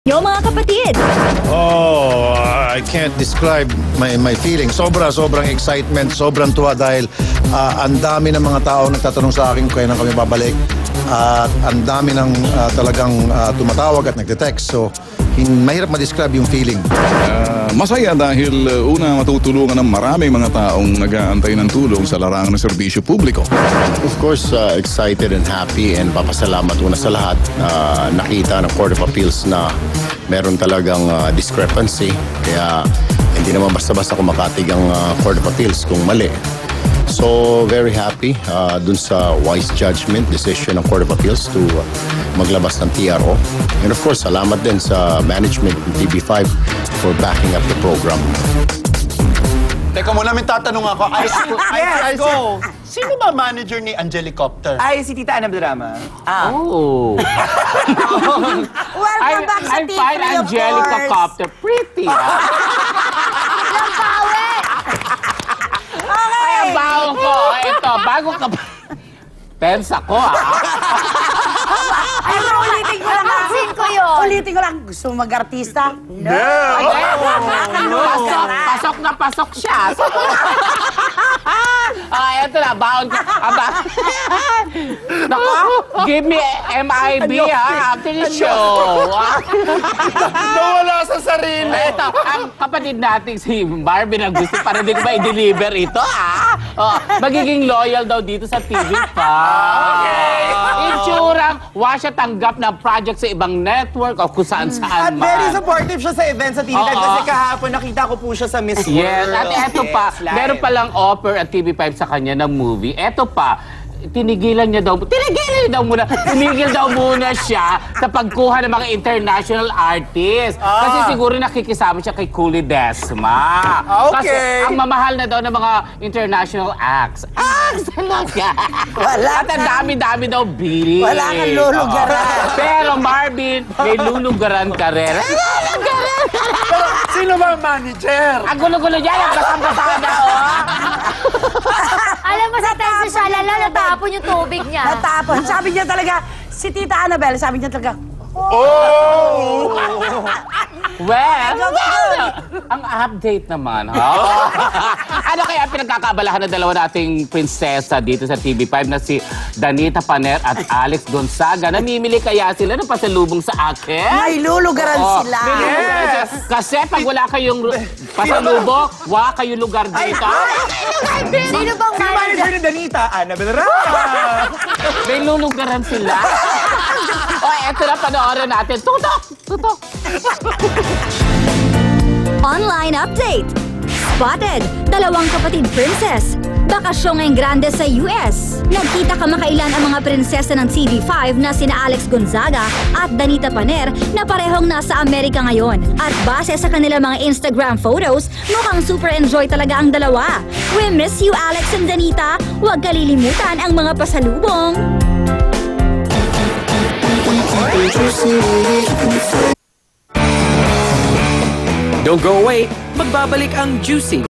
Yo mga kapatid! Oh, I can't describe my feeling. Sobrang excitement, sobrang tuwa dahil ang dami ng mga tao nagtatanong sa akin kung kailan kami babalik. At ang dami ng talagang tumatawag at nagte-text. So, mahirap ma-describe yung feeling. Masaya dahil una matutulungan ng maraming mga taong nag-aantay ng tulong sa larangan ng serbisyo publiko. Of course, excited and happy and papasalamat una sa lahat. Nakita ng Court of Appeals na meron talagang discrepancy. Kaya hindi naman basta-basta kumakatig ang Court of Appeals kung mali. So, very happy dun sa wise judgment, decision ng Court of Appeals to maglabas ng TRO. And of course, salamat din sa management ng TV5 for backing up the program. Teka muna, may tatanong ako. Yes, go! Sino ba manager ni Angelicopter? Ay, si Tita Ana Drama. Oh. Welcome back sa I'm TV, fine, of Angelica course. Copter. Pretty, ha? Ang pawe! Okay! Ay, ang baho ko. Ito, bago ka pa. Tense ako, ha? Ay, ulitin ko lang. Pansin ko yun. Ulitin ko lang. Gusto mo mag-artista? No! Pasok siya. Eto na, baon ko. Naku, give me MIB, ha? Acting show. Nawala sa sarili. Eto, ang kapatid nating si Barbie na gusto para din ko ba i-deliver ito, ha? Magiging loyal daw dito sa TV5. Itsurang, siya tanggap ng project sa ibang network o kung saan-saan At man. very supportive siya sa event sa TV5 kasi kahapon nakita ko po siya sa Miss World. Yes, at eto pa, Yes, live. meron palang offer at TV5 sa kanya ng movie. Eto pa, tinigil daw muna siya sa pagkuha ng mga international artists. Kasi siguro nakikisama siya kay Cooley Desma. Kasi ang mamahal na daw ng mga international acts. Talaga. Wala At ang dami-dami daw bill. Wala kang lulugaran. Pero Marvin, may lulugaran ka rin. Sino ba ang manager? Ang gulo-gulo niya, ang basang-basada, Alam mo sa text siya, lala, natapon yung tubig niya. Natapon. Sabi niya talaga, si Tita Annabelle, sabi niya talaga, Well, ang update naman, ha? Ano kaya pinagkakaabalahan ng dalawa nating prinsesa dito sa TV5 na si Danita Paner at Alex Gonzaga? Namimili kaya sila ng pasalubong sa akin? may lulugaran sila. May lulugaran sila. Kasi pag wala kayong pasalubong, wala kayong lugar dito. Sino bang Sino manager ni Danita? Ana Drama. May lulugaran sila. Eto na, panoorin natin. Tutok! Online update. Spotted, dalawang kapatid princess. Bakasyong ang grande sa US. Nagkita kamakailan ang mga prinsesa ng TV5 na sina Alex Gonzaga at Danita Paner na parehong nasa Amerika ngayon. At base sa kanilang mga Instagram photos, mukhang super enjoy talaga ang dalawa. We miss you, Alex and Danita. Huwag kalilimutan ang mga pasalubong. Don't go away, magbabalik ang Juicy